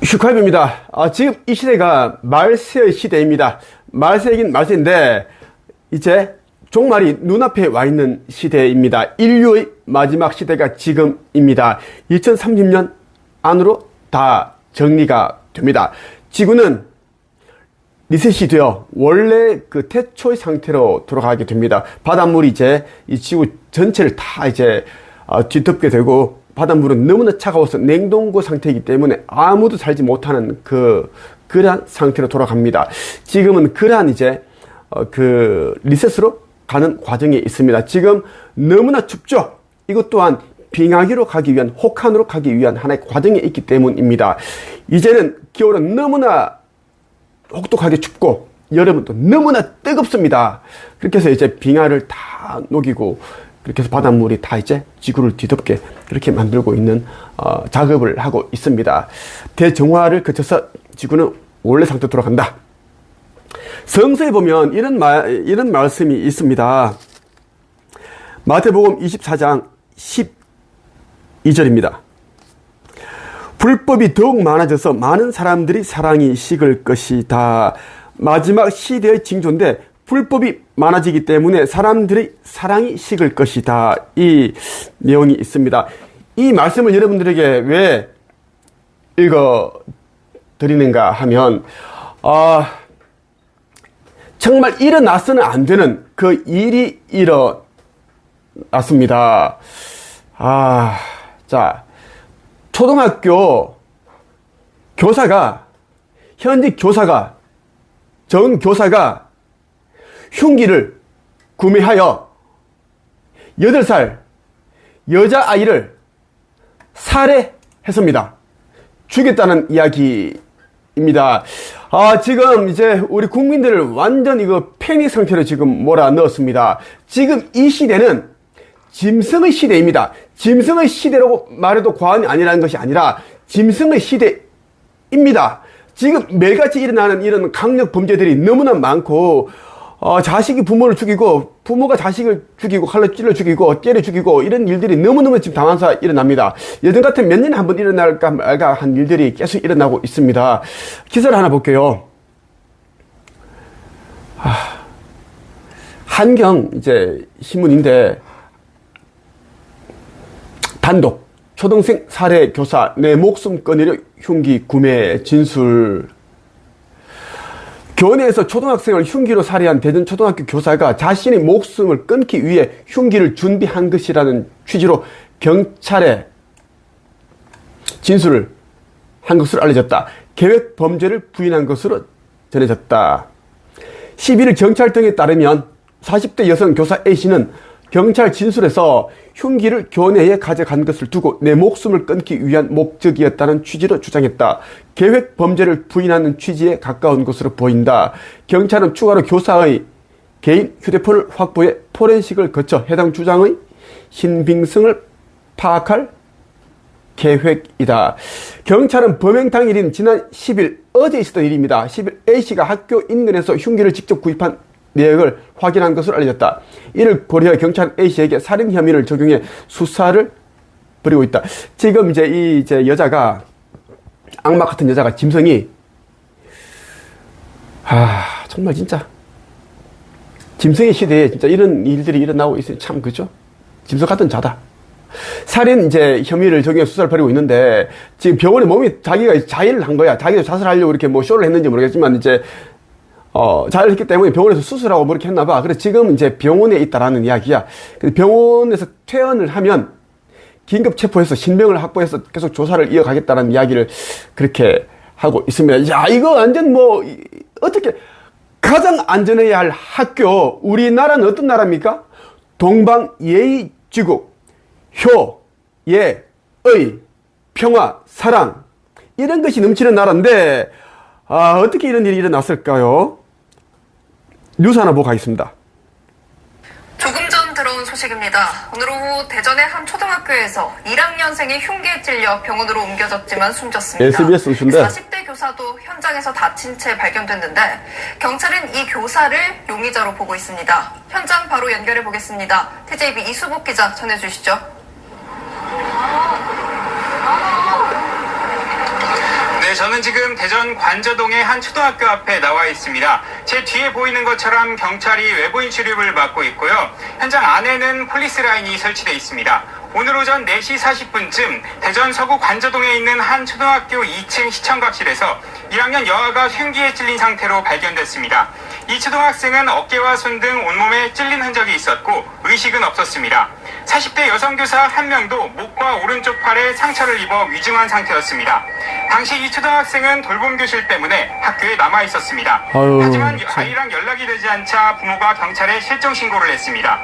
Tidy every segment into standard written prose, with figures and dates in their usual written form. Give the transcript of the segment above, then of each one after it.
슈카입니다. 지금 이 시대가 말세의 시대입니다. 말세이긴 말세인데 이제 종말이 눈앞에 와 있는 시대입니다. 인류의 마지막 시대가 지금입니다. 2030년 안으로 다 정리가 됩니다. 지구는 리셋이 되어 원래 그 태초의 상태로 돌아가게 됩니다. 바닷물이 이제 이 지구 전체를 다 이제 뒤덮게 되고, 바닷물은 너무나 차가워서 냉동고 상태이기 때문에 아무도 살지 못하는 그러한 상태로 돌아갑니다. 지금은 그러한 이제 그 리셋으로 가는 과정에 있습니다. 지금 너무나 춥죠. 이것 또한 빙하기로 가기 위한, 혹한으로 가기 위한 하나의 과정에 있기 때문입니다. 이제는 겨울은 너무나 혹독하게 춥고 여름은 또 너무나 뜨겁습니다. 그렇게 해서 이제 빙하를 다 녹이고, 그렇게 해서 바닷물이 다 이제 지구를 뒤덮게 그렇게 만들고 있는 작업을 하고 있습니다. 대정화를 거쳐서 지구는 원래 상태로 돌아간다. 성서에 보면 이런 말씀이 있습니다. 마태복음 24장 12절입니다. 불법이 더욱 많아져서 많은 사람들이 사랑이 식을 것이다. 마지막 시대의 징조인데 불법이 많아지기 때문에 사람들의 사랑이 식을 것이다. 이 내용이 있습니다. 이 말씀을 여러분들에게 왜 읽어 드리는가 하면 정말 일어나서는 안 되는 그 일이 일어났습니다. 자, 초등학교 교사가, 현직 교사가, 전 교사가 흉기를 구매하여 8살 여자아이를 살해했습니다. 죽였다는 이야기입니다. 지금 이제 우리 국민들을 완전 이거 패닉 상태로 지금 몰아넣었습니다. 지금 이 시대는 짐승의 시대입니다. 짐승의 시대라고 말해도 과언이 아니라는 것이 아니라 짐승의 시대입니다. 지금 매일같이 일어나는 이런 강력 범죄들이 너무나 많고, 자식이 부모를 죽이고, 부모가 자식을 죽이고, 칼로 찔러 죽이고, 때려 죽이고, 이런 일들이 너무너무 지금 당황해서 일어납니다. 예전 같은 몇 년에 한 번 일어날까 말까 한 일들이 계속 일어나고 있습니다. 기사를 하나 볼게요. 한경 이제 신문인데, 단독 초등생 살해 교사 내 목숨 끊으려 흉기 구매 진술. 교내에서 초등학생을 흉기로 살해한 대전 초등학교 교사가 자신의 목숨을 끊기 위해 흉기를 준비한 것이라는 취지로 경찰에 진술을 한 것으로 알려졌다. 계획 범죄를 부인한 것으로 전해졌다. 11일 경찰 등에 따르면 40대 여성 교사 A씨는 경찰 진술에서 흉기를 교내에 가져간 것을 두고 내 목숨을 끊기 위한 목적이었다는 취지로 주장했다. 계획 범죄를 부인하는 취지에 가까운 것으로 보인다. 경찰은 추가로 교사의 개인 휴대폰을 확보해 포렌식을 거쳐 해당 주장의 신빙성을 파악할 계획이다. 경찰은 범행 당일인 지난 10일 어제 있었던 일입니다. 10일 A씨가 학교 인근에서 흉기를 직접 구입한 내역을 확인한 것으로 알려졌다. 이를 고려해 경찰은 A씨에게 살인 혐의를 적용해 수사를 벌이고 있다. 지금 이제 여자가, 악마 같은 여자가, 짐승이, 정말 진짜 짐승의 시대에 진짜 이런 일들이 일어나고 있어요. 참, 그죠? 짐승 같은 자다. 살인 이제 혐의를 적용해 수사를 벌이고 있는데, 지금 병원에 몸이 자기가 자해를 한 거야. 자기도 자살하려고 이렇게 뭐 쇼를 했는지 모르겠지만, 이제 자살했기 때문에 병원에서 수술하고 뭐 이렇게 했나봐. 그래서 지금 이제 병원에 있다라는 이야기야. 병원에서 퇴원을 하면 긴급 체포해서 신병을 확보해서 계속 조사를 이어가겠다는 이야기를 그렇게 하고 있습니다. 야, 이거 완전 뭐, 어떻게, 가장 안전해야 할 학교, 우리나라는 어떤 나라입니까? 동방예의지국, 효, 예, 의, 평화, 사랑, 이런 것이 넘치는 나라인데, 어떻게 이런 일이 일어났을까요? 뉴스 하나 보고 가겠습니다. 조금 전 들어온 소식입니다. 오늘 오후 대전의 한 초등학교에서 1학년생이 흉기에 찔려 병원으로 옮겨졌지만 숨졌습니다. SBS 뉴스인데 40대 교사도 현장에서 다친 채 발견됐는데 경찰은 이 교사를 용의자로 보고 있습니다. 현장 바로 연결해 보겠습니다. TJB 이수복 기자 전해주시죠. 네, 네, 저는 지금 대전 관저동의 한 초등학교 앞에 나와 있습니다. 제 뒤에 보이는 것처럼 경찰이 외부인 출입을 막고 있고요. 현장 안에는 폴리스 라인이 설치되어 있습니다. 오늘 오전 4시 40분쯤 대전 서구 관저동에 있는 한 초등학교 2층 시청각실에서 1학년 여아가 흉기에 찔린 상태로 발견됐습니다. 이 초등학생은 어깨와 손 등 온몸에 찔린 흔적이 있었고 의식은 없었습니다. 40대 여성교사 1명도 목과 오른쪽 팔에 상처를 입어 위중한 상태였습니다. 당시 이 초등학생은 돌봄교실 때문에 학교에 남아 있었습니다. 하지만 아이랑 연락이 되지 않자 부모가 경찰에 실종 신고를 했습니다.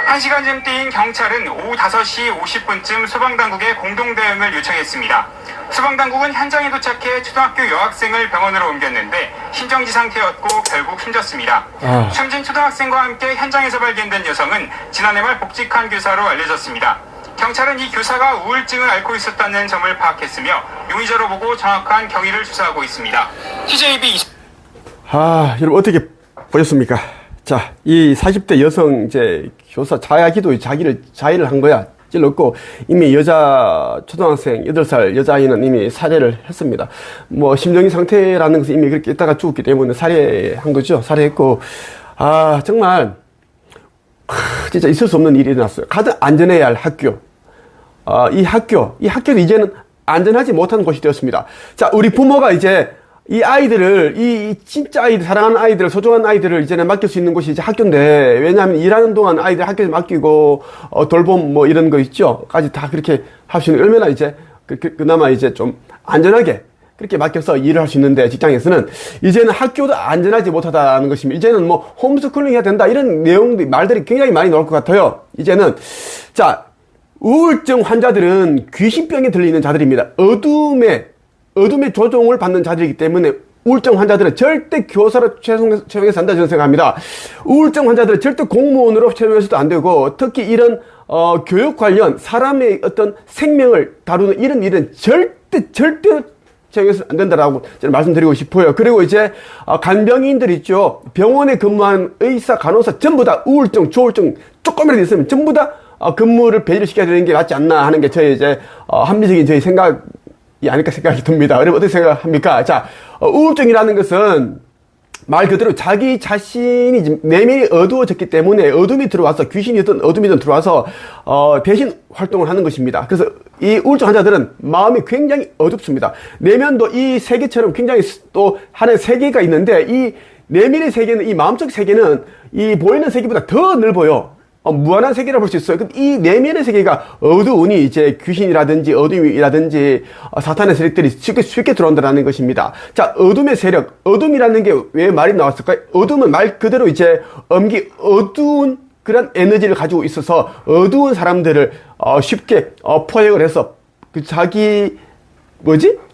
1시간쯤 뛰인 경찰은 오후 5시 50분쯤 소방당국에 공동대응을 요청했습니다. 소방당국은 현장에 도착해 초등학교 여학생을 병원으로 옮겼는데 심정지 상태였고 결국 숨졌습니다. 숨진 초등학생과 함께 현장에서 발견된 여성은 지난해 말 복직한 교사로 알려졌습니다. 경찰은 이 교사가 우울증을 앓고 있었다는 점을 파악했으며 용의자로 보고 정확한 경위를 조사하고 있습니다. TJB 여러분 어떻게 보셨습니까? 자, 이 40대 여성 이제 교사 자기도 자해를 한 거야. 찔렀고 이미 여자 초등학생 8살 여자아이는 이미 살해를 했습니다. 뭐 심정지 상태라는 것은 이미 그렇게 있다가 죽었기 때문에 살해한 거죠. 살해했고 정말 진짜 있을 수 없는 일이 일어났어요. 가장 안전해야 할 학교. 이 학교도 이제는 안전하지 못한 곳이 되었습니다. 자, 우리 부모가 이제 이 아이들을, 이 진짜 아이들, 사랑하는 아이들, 소중한 아이들을 이제는 맡길 수 있는 곳이 이제 학교인데, 왜냐하면 일하는 동안 아이들 학교에 맡기고, 돌봄 뭐 이런 거 있죠? 까지 다 그렇게 할 수 있는, 얼마나 이제, 그나마 이제 좀 안전하게 그렇게 맡겨서 일을 할 수 있는데, 직장에서는 이제는 학교도 안전하지 못하다는 것입니다. 이제는 뭐 홈스쿨링 해야 된다, 이런 내용들, 말들이 굉장히 많이 나올 것 같아요. 이제는, 자, 우울증 환자들은 귀신병에 들리는 자들입니다. 어둠의 조종을 받는 자들이기 때문에 우울증 환자들은 절대 교사로 채용해서 한다 저는 생각합니다. 우울증 환자들은 절대 공무원으로 채용해서도 안 되고 특히 이런 교육 관련 사람의 어떤 생명을 다루는 이런 일은 절대로 채용해서는 안 된다라고 저는 말씀드리고 싶어요. 그리고 이제 간병인들 있죠. 병원에 근무한 의사, 간호사 전부 다 우울증, 조울증 조금이라도 있으면 전부 다 근무를 배제를 시켜야 되는 게 맞지 않나 하는 게 저의 이제 합리적인 저희 생각이 아닐까 생각이 듭니다. 여러분 어떻게 생각합니까? 자, 우울증이라는 것은 말 그대로 자기 자신이 내면이 어두워졌기 때문에 어둠이 들어와서 귀신이든 어둠이든 들어와서 대신 활동을 하는 것입니다. 그래서 이 우울증 환자들은 마음이 굉장히 어둡습니다. 내면도 이 세계처럼 굉장히 또 하나의 세계가 있는데 이 내면의 세계는 이 마음속 세계는 이 보이는 세계보다 더 넓어요. 무한한 세계라 볼 수 있어요. 그럼 이 내면의 세계가 어두우니 이제 귀신이라든지 어둠이라든지 사탄의 세력들이 쉽게 들어온다는 것입니다. 자, 어둠의 세력, 어둠이라는 게 왜 말이 나왔을까요? 어둠은 말 그대로 이제 어두운 그런 에너지를 가지고 있어서 어두운 사람들을 쉽게 포획을 해서 그 자기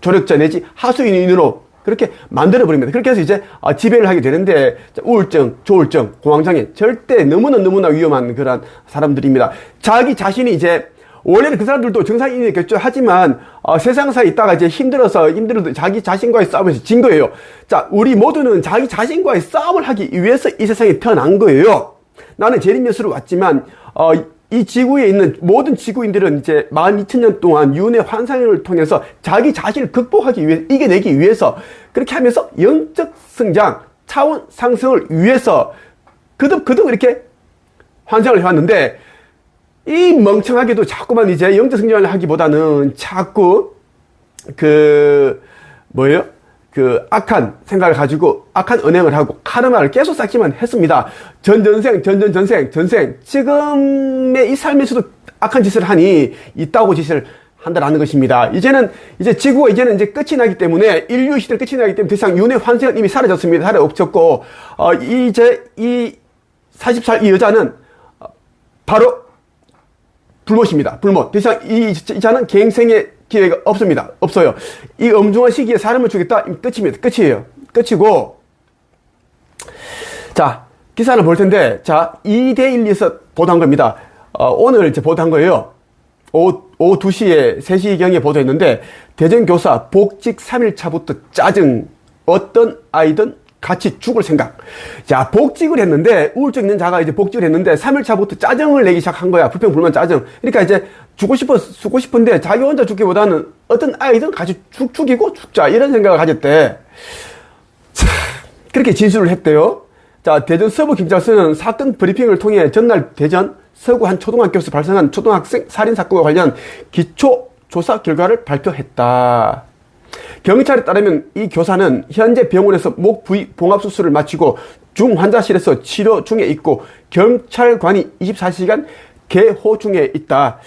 조력자 내지 하수인으로 그렇게 만들어버립니다. 그렇게 해서 이제 지배를 하게 되는데 우울증, 조울증, 공황장애 절대 너무나 위험한 그런 사람들입니다. 자기 자신이 이제 원래는 그 사람들도 정상인이겠죠. 하지만 세상사에 있다가 이제 힘들어서 자기 자신과의 싸움에서 진 거예요. 자, 우리 모두는 자기 자신과의 싸움을 하기 위해서 이 세상에 태어난 거예요. 나는 재림예수로 왔지만 이 지구에 있는 모든 지구인들은 이제 12,000년 동안 윤회 환상을 통해서 자기 자신을 극복하기 위해, 이겨내기 위해서 그렇게 하면서 영적 성장, 차원 상승을 위해서 그득 이렇게 환상을 해왔는데 이 멍청하게도 자꾸만 이제 영적 성장을 하기보다는 자꾸 악한 생각을 가지고 악한 언행을 하고 카르마를 계속 쌓기만 했습니다. 전생 지금의 이 삶에서도 악한 짓을 하니 있다고 짓을 한다라는 것입니다. 이제 지구가 이제 끝이 나기 때문에 인류 시대 끝이 나기 때문에 더 이상 윤회 환생은 이미 사라졌습니다. 사라 없었고 이제 이 40살 이 여자는 바로 불못입니다. 불못. 더 이상 이 자는 갱생의 기회가 없습니다. 없어요. 이 엄중한 시기에 사람을 죽였다? 끝입니다. 끝이에요. 끝이고. 자, 기사를 볼 텐데, 자, 2대1에서 보도한 겁니다. 오늘 이제 보도한 거예요. 오후 2시에, 3시경에 보도했는데, 대전교사 복직 3일차부터 짜증. 어떤 아이든 같이 죽을 생각. 자, 복직을 했는데, 우울증 있는 자가 이제 복직을 했는데, 3일차부터 짜증을 내기 시작한 거야. 불평, 불만, 짜증. 그러니까 이제 죽고 싶은데, 자기 혼자 죽기보다는 어떤 아이든 같이 죽이고 죽자. 이런 생각을 가졌대. 자, 그렇게 진술을 했대요. 자, 대전 서부경찰서는 사건 브리핑을 통해 전날 대전 서구 한 초등학교에서 발생한 초등학생 살인사건과 관련 기초 조사 결과를 발표했다. 경찰에 따르면 이 교사는 현재 병원에서 목 부위 봉합수술을 마치고 중환자실에서 치료 중에 있고 경찰관이 24시간 개호 중에 있다.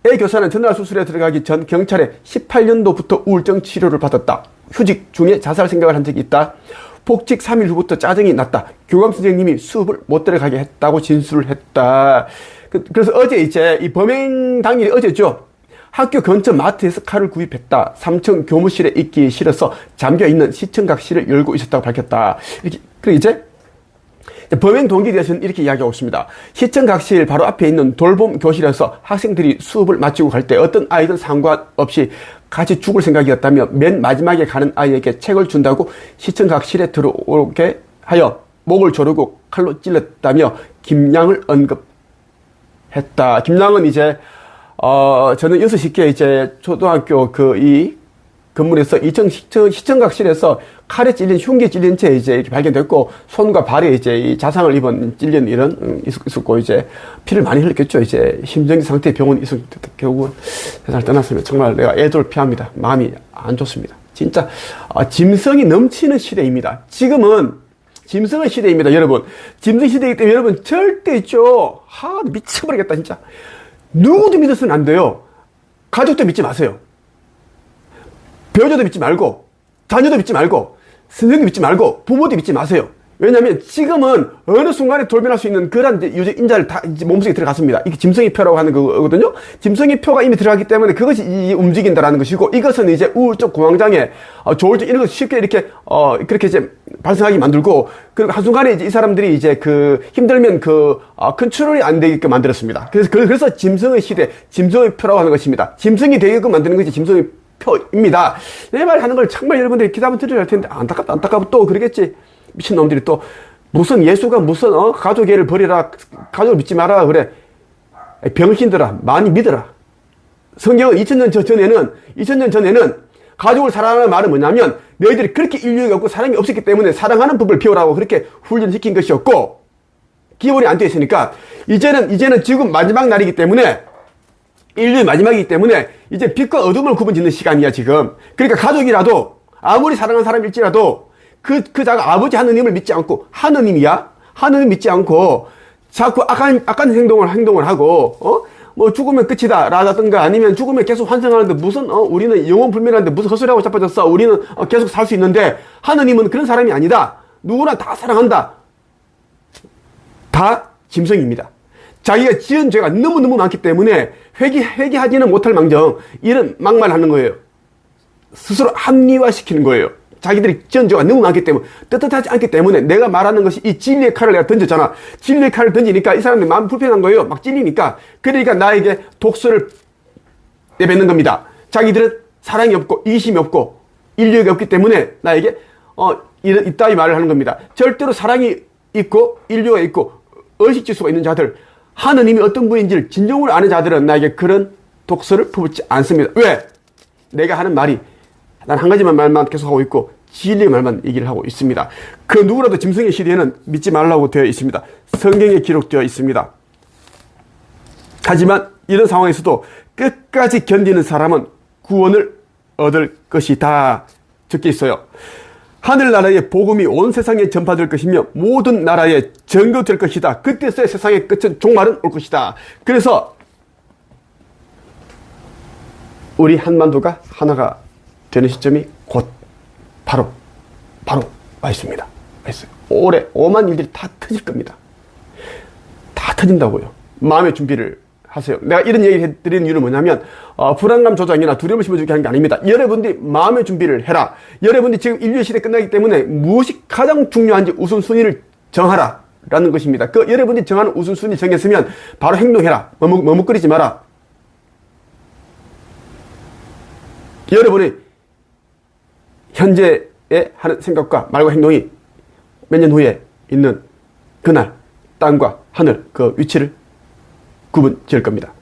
A 교사는 전날 수술에 들어가기 전 경찰에 18년도부터 우울증 치료를 받았다. 휴직 중에 자살 생각을 한 적이 있다. 복직 3일 후부터 짜증이 났다. 교감 선생님이 수업을 못 들어가게 했다고 진술을 했다. 그래서 어제 이제 이 범행 당일이 어제죠. 학교 근처 마트에서 칼을 구입했다. 3층 교무실에 있기 싫어서 잠겨있는 시청각실을 열고 있었다고 밝혔다. 이렇게, 그리고 이제 범행 동기에 대해서는 이렇게 이야기하고 있습니다. 시청각실 바로 앞에 있는 돌봄 교실에서 학생들이 수업을 마치고 갈 때 어떤 아이든 상관없이 같이 죽을 생각이었다며 맨 마지막에 가는 아이에게 책을 준다고 시청각실에 들어오게 하여 목을 조르고 칼로 찔렀다며 김양을 언급했다. 김양은 이제 저는 6시께 이제 초등학교 이 건물에서 시청각실에서 칼에 찔린, 흉기에 찔린 채 이제 이렇게 발견됐고, 손과 발에 이제 이 자상을 입은 찔린 이런, 있었고, 이제 피를 많이 흘렸겠죠. 이제 심정지 상태의 병원에 있었기 때문에 결국은 세상을 떠났으면 정말 내가 애돌피합니다. 마음이 안 좋습니다. 진짜, 짐승이 넘치는 시대입니다. 지금은 짐승의 시대입니다, 여러분. 짐승 시대이기 때문에 여러분 절대 있죠. 미쳐버리겠다, 진짜. 누구도 믿어서는 안 돼요. 가족도 믿지 마세요. 배우자도 믿지 말고, 자녀도 믿지 말고, 선생도 믿지 말고, 부모도 믿지 마세요. 왜냐하면 지금은 어느 순간에 돌변할 수 있는 그런 인자를 다 이제 몸속에 들어갔습니다. 이게 짐승의 표라고 하는 거거든요. 짐승의 표가 이미 들어가기 때문에 그것이 움직인다라는 것이고, 이것은 이제 우울증, 공황장애, 조울증 이런 것 쉽게 이렇게 그렇게 이제 발생하게 만들고, 그리고 한순간에 이제 이 사람들이 이제 힘들면 컨트롤이 안 되게끔 만들었습니다. 그래서 짐승의 시대, 짐승의 표라고 하는 것입니다. 짐승이 되게끔 만드는 것이 짐승의 표입니다. 내 말 하는 걸 정말 여러분들이 기다면 들으려 할 텐데, 안타깝고 또 그러겠지. 미친놈들이 또, 무슨 예수가 무슨, 가족 애를 버리라, 가족을 믿지 마라, 그래. 병신들아, 많이 믿어라. 성경은 2000년 전에는 가족을 사랑하는 말은 뭐냐면, 너희들이 그렇게 인류가 없고 사랑이 없었기 때문에 사랑하는 법을 배우라고 그렇게 훈련시킨 것이었고, 기본이 안 되어 있으니까, 이제는 지금 마지막 날이기 때문에, 인류의 마지막이기 때문에 이제 빛과 어둠을 구분 짓는 시간이야 지금. 그러니까 가족이라도 아무리 사랑하는 사람일지라도 자가 아버지 하느님을 믿지 않고 하느님 믿지 않고 자꾸 악한 행동을 하고 뭐 죽으면 끝이다 라든가 아니면 죽으면 계속 환생하는데 무슨 우리는 영혼 불멸하는데 무슨 헛소리하고 자빠졌어. 우리는 계속 살 수 있는데 하느님은 그런 사람이 아니다. 누구나 다 사랑한다. 다 짐승입니다. 자기가 지은 죄가 너무너무 많기 때문에 회개하지는 못할 망정 이런 막말을 하는 거예요. 스스로 합리화시키는 거예요. 자기들이 지은 죄가 너무 많기 때문에 떳떳하지 않기 때문에 내가 말하는 것이 이 진리의 칼을 내가 던졌잖아. 진리의 칼을 던지니까 이 사람들이 마음 불편한 거예요. 막 찔리니까. 그러니까 나에게 독서를 내뱉는 겁니다. 자기들은 사랑이 없고 이심이 없고 인류가 없기 때문에 나에게 이따위 말을 하는 겁니다. 절대로 사랑이 있고 인류가 있고 의식지수가 있는 자들, 하느님이 어떤 분인지를 진정으로 아는 자들은 나에게 그런 독서를 퍼붓지 않습니다. 왜? 내가 하는 말이 난 한 가지만 말만 계속하고 있고 진리의 말만 얘기를 하고 있습니다. 그 누구라도 짐승의 시대에는 믿지 말라고 되어 있습니다. 성경에 기록되어 있습니다. 하지만 이런 상황에서도 끝까지 견디는 사람은 구원을 얻을 것이다 적혀 있어요. 하늘나라의 복음이 온 세상에 전파될 것이며 모든 나라에 전거될 것이다. 그때서야 세상의 끝은 종말은 올 것이다. 그래서 우리 한반도가 하나가 되는 시점이 곧 바로 와 있습니다. 와 있어요. 올해 오만 일들이 다 터질 겁니다. 다 터진다고요. 마음의 준비를 하세요. 내가 이런 얘기를 해드리는 이유는 뭐냐면 불안감 조장이나 두려움을 심어주게 하는 게 아닙니다. 여러분들이 마음의 준비를 해라. 여러분들이 지금 인류의 시대 끝나기 때문에 무엇이 가장 중요한지 우선순위를 정하라 라는 것입니다. 그 여러분들이 정하는 우선순위 정했으면 바로 행동해라. 머뭇거리지 마라. 여러분이 현재에 하는 생각과 말과 행동이 몇 년 후에 있는 그날 땅과 하늘 그 위치를 구분 지을 겁니다.